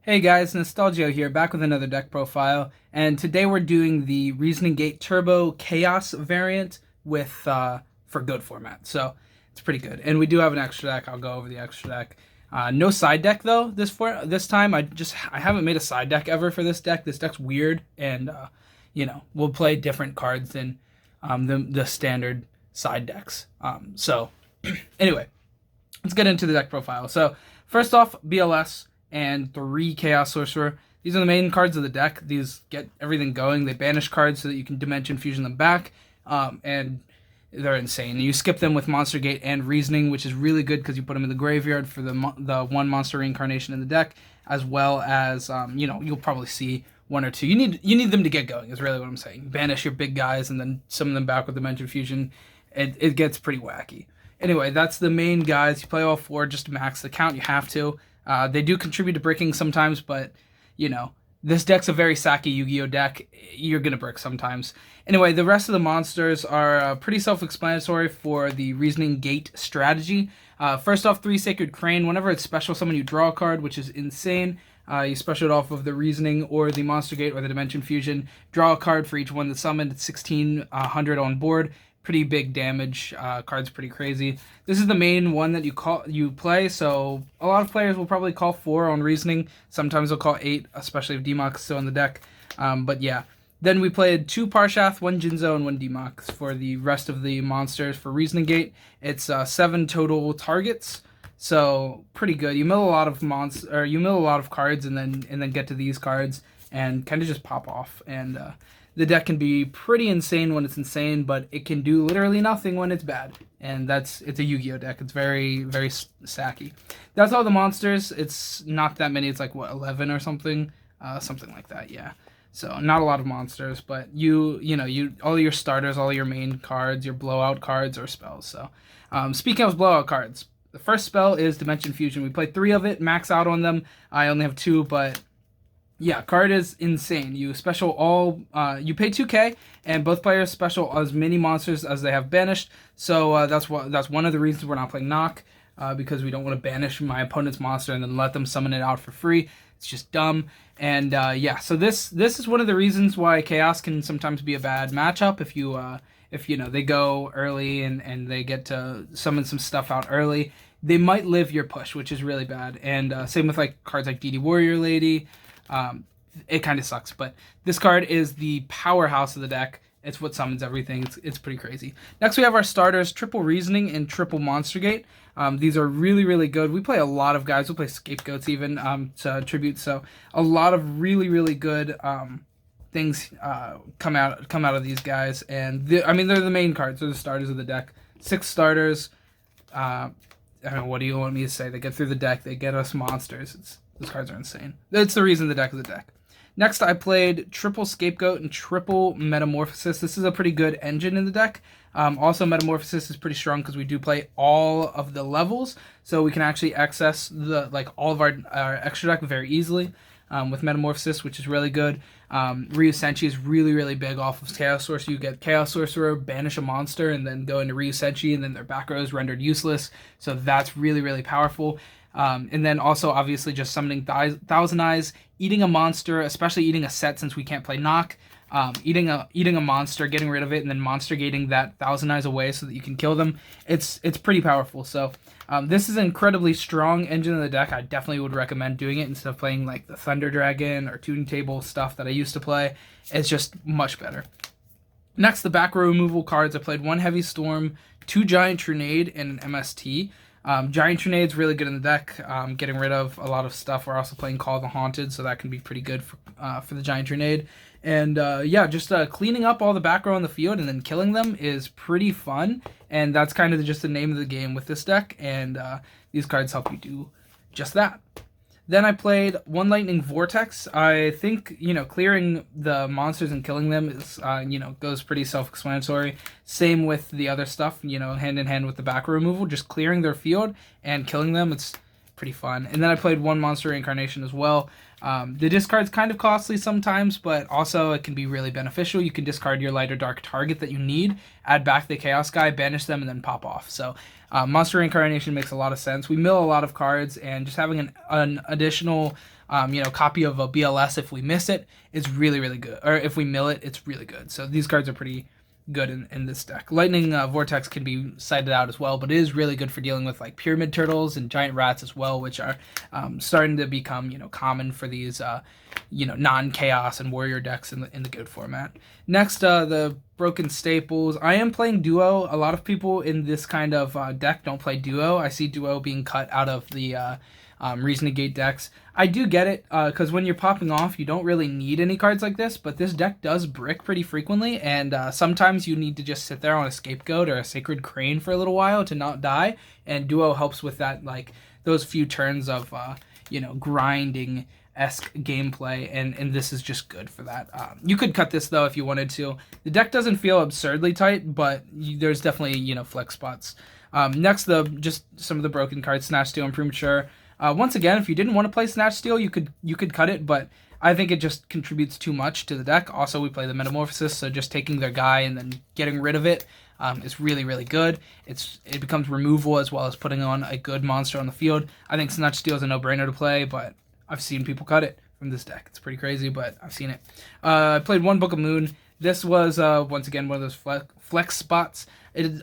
Hey guys, Nostal-Gi-Oh here, back with another deck profile, and today we're doing the Reasoning Gate Turbo Chaos variant with for good format, so it's pretty good. And we do have an extra deck. I'll go over the extra deck. No side deck though this time. I haven't made a side deck ever for this deck. This deck's weird, and we'll play different cards than the standard side decks. So anyway, let's get into the deck profile. So first off, BLS and 3 Chaos Sorcerer. These are the main cards of the deck. These get everything going. They banish cards so that you can Dimension Fusion them back, and they're insane. You skip them with Monster Gate and Reasoning, which is really good because you put them in the graveyard for the one monster reincarnation in the deck, as well as you'll probably see one or two. You need them to get going. Is really what I'm saying. Banish your big guys and then summon them back with Dimension Fusion. It gets pretty wacky. Anyway, that's the main guys. You play all 4 just to max the count. You have to. They do contribute to bricking sometimes, but, this deck's a very sacky Yu-Gi-Oh deck. You're going to brick sometimes. Anyway, the rest of the monsters are pretty self-explanatory for the Reasoning Gate strategy. First off, 3 Sacred Crane. Whenever it's special summon, you draw a card, which is insane. You special it off of the Reasoning or the Monster Gate or the Dimension Fusion. Draw a card for each one that's summoned. It's 1,600 on board. Pretty big damage. Card's pretty crazy. This is the main one that you play, so a lot of players will probably call 4 on Reasoning. Sometimes they'll call 8, especially if D-Mox is still in the deck. But yeah. Then we played 2 Parshath, 1 Jinzo, and 1 D-Mox for the rest of the monsters for Reasoning Gate. It's 7 total targets, so pretty good. You mill a lot of cards, and then get to these cards and kind of just pop off. And the deck can be pretty insane when it's insane, but it can do literally nothing when it's bad. And it's a Yu-Gi-Oh deck. It's very, very sacky. That's all the monsters. It's not that many. It's like, 11 or something? Something like that, yeah. So not a lot of monsters, but all your starters, all your main cards, your blowout cards or spells. So speaking of blowout cards, the first spell is Dimension Fusion. We played 3 of it, max out on them. I only have 2, but yeah, card is insane. You special all, you pay 2k, and both players special as many monsters as they have banished. So that's one of the reasons we're not playing Knock, because we don't want to banish my opponent's monster and then let them summon it out for free. It's just dumb. And yeah, so this is one of the reasons why Chaos can sometimes be a bad matchup if they go early and they get to summon some stuff out early. They might live your push, which is really bad. And same with like cards like DD Warrior Lady. It kind of sucks, but this card is the powerhouse of the deck. It's what summons everything. It's pretty crazy. Next, we have our starters, Triple Reasoning and Triple Monster Gate. These are really, really good. We play a lot of guys. We play Scapegoats even to Tribute, so a lot of really, really good things come out of these guys. And they're the main cards. They're the starters of the deck. 6 starters. I don't know, what do you want me to say? They get through the deck. They get us monsters. Those cards are insane. That's the reason the deck is a deck. Next, I played Triple Scapegoat and Triple Metamorphosis. This is a pretty good engine in the deck. Also, Metamorphosis is pretty strong because we do play all of the levels, so we can actually access all of our extra deck very easily with Metamorphosis, which is really good. Ryu Senshi is really, really big off of Chaos Sorcerer. You get Chaos Sorcerer, banish a monster, and then go into Ryu Senshi, and then their back row is rendered useless. So that's really, really powerful. And then also, obviously, just summoning Thousand Eyes, eating a monster, especially eating a set since we can't play Knock, eating a monster, getting rid of it, and then monster gating that Thousand Eyes away so that you can kill them. It's pretty powerful. So this is an incredibly strong engine in the deck. I definitely would recommend doing it instead of playing like the Thunder Dragon or Tuning Table stuff that I used to play. It's just much better. Next, the back row removal cards. I played 1 Heavy Storm, 2 Giant Trinade, and an MST. Giant Trinade's really good in the deck, getting rid of a lot of stuff. We're also playing Call of the Haunted, so that can be pretty good for the Giant Trinade. And yeah, just cleaning up all the back row on the field and then killing them is pretty fun. And that's kind of just the name of the game with this deck. And these cards help you do just that. Then I played 1 Lightning Vortex. I think, clearing the monsters and killing them is, goes pretty self-explanatory. Same with the other stuff, hand in hand with the back row removal. Just clearing their field and killing them, pretty fun. And then I played one Monster Reincarnation as well. The discard's kind of costly sometimes, but also it can be really beneficial. You can discard your light or dark target that you need, add back the Chaos guy, banish them, and then pop off. So Monster Reincarnation makes a lot of sense. We mill a lot of cards, and just having an additional copy of a BLS if we miss it is really, really good. Or if we mill it, it's really good. So these cards are pretty good in this deck. Lightning Vortex can be cited out as well, but it is really good for dealing with like Pyramid Turtles and Giant Rats as well, which are starting to become common for these non-chaos and warrior decks in the good format. Next, the Broken Staples. I am playing Duo. A lot of people in this kind of deck don't play Duo. I see Duo being cut out of the Reason Negate decks. I do get it, because when you're popping off, you don't really need any cards like this, but this deck does brick pretty frequently, and sometimes you need to just sit there on a Scapegoat or a Sacred Crane for a little while to not die, and Duo helps with that, like, those few turns of, grinding-esque gameplay, and this is just good for that. You could cut this, though, if you wanted to. The deck doesn't feel absurdly tight, but there's definitely, flex spots. Next, just some of the broken cards, Snatch, Steal, and Premature. Once again, if you didn't want to play Snatch Steal, you could cut it, but I think it just contributes too much to the deck. Also, we play the Metamorphosis, so just taking their guy and then getting rid of it is really, really good. It becomes removal as well as putting on a good monster on the field. I think Snatch Steal is a no-brainer to play, but I've seen people cut it from this deck. It's pretty crazy, but I've seen it. I played one Book of Moon. This was, once again, one of those flex spots.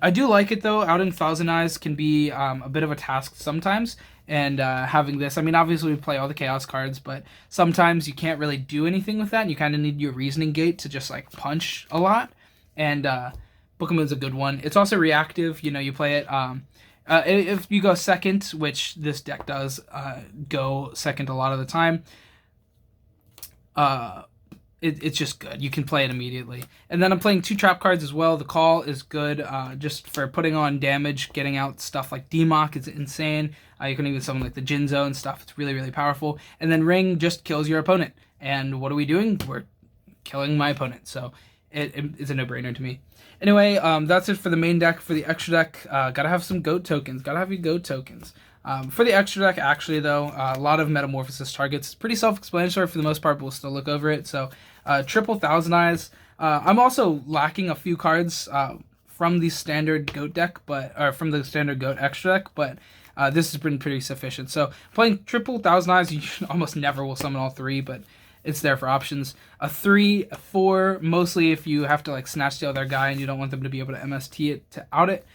I do like it, though. Out in Thousand Eyes can be a bit of a task sometimes. And having this, I mean, obviously we play all the Chaos cards, but sometimes you can't really do anything with that. And you kind of need your Reasoning Gate to just, like, punch a lot. And Book of Moon's a good one. It's also reactive. You play it... if you go second, which this deck does go second a lot of the time... it's just good. You can play it immediately. And then I'm playing two trap cards as well. The Call is good just for putting on damage, getting out stuff like Demok is insane. You can even summon like the Jinzo and stuff. It's really, really powerful. And then Ring just kills your opponent. And what are we doing? We're killing my opponent. So it's a no-brainer to me. Anyway, that's it for the main deck. For the extra deck, gotta have some GOAT tokens. Gotta have your GOAT tokens. For the extra deck, actually, though, a lot of Metamorphosis targets. It's pretty self-explanatory for the most part, but we'll still look over it. So, triple Thousand Eyes. I'm also lacking a few cards from the standard GOAT deck, or from the standard GOAT extra deck, but this has been pretty sufficient. So, playing triple Thousand Eyes, you almost never will summon all three, but it's there for options. A 3, a 4, mostly if you have to like Snatch Steal their guy and you don't want them to be able to MST it to out it.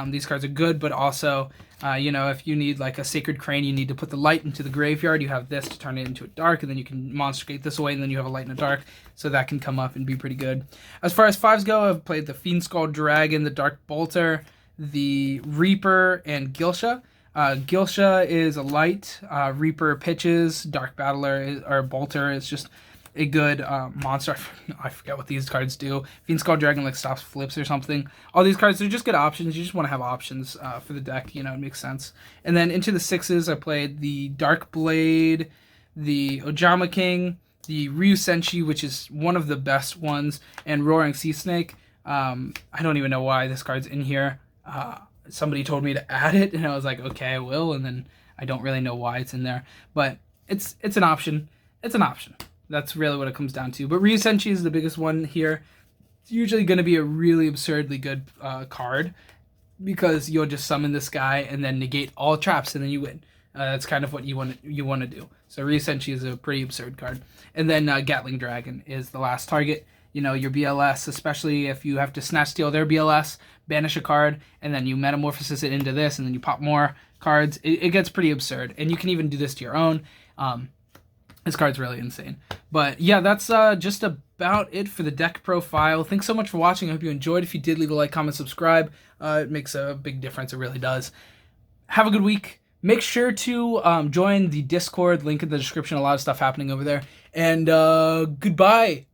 These cards are good, but also, if you need like a Sacred Crane, you need to put the light into the graveyard. You have this to turn it into a dark, and then you can Monster Gate this away, and then you have a light and a dark, so that can come up and be pretty good. As far as 5s go, I've played the Fiend Skull Dragon, the Dark Bolter, the Reaper, and Gilsha. Gilsha is a light, Reaper pitches, Dark Battler or Bolter is just a good monster. I forget what these cards do. Fiend Skull Dragon like stops flips or something. All these cards are just good options. You just want to have options for the deck. It makes sense. And then into the 6s, I played the Dark Blade, the Ojama King, the Ryu Senshi, which is one of the best ones, and Roaring Sea Snake. I don't even know why this card's in here. Somebody told me to add it, and I was like, okay, I will. And then I don't really know why it's in there, but it's an option. It's an option. That's really what it comes down to. But Ryu Senshi is the biggest one here. It's usually going to be a really absurdly good card because you'll just summon this guy and then negate all traps and then you win. That's kind of what you want to do. So Ryu Senshi is a pretty absurd card. And then Gatling Dragon is the last target. Your BLS, especially if you have to Snatch Steal their BLS, banish a card, and then you Metamorphosis it into this, and then you pop more cards. It gets pretty absurd. And you can even do this to your own. This card's really insane. But yeah, that's just about it for the deck profile. Thanks so much for watching. I hope you enjoyed. If you did, leave a like, comment, subscribe. It makes a big difference. It really does. Have a good week. Make sure to join the Discord. Link in the description. A lot of stuff happening over there. And goodbye.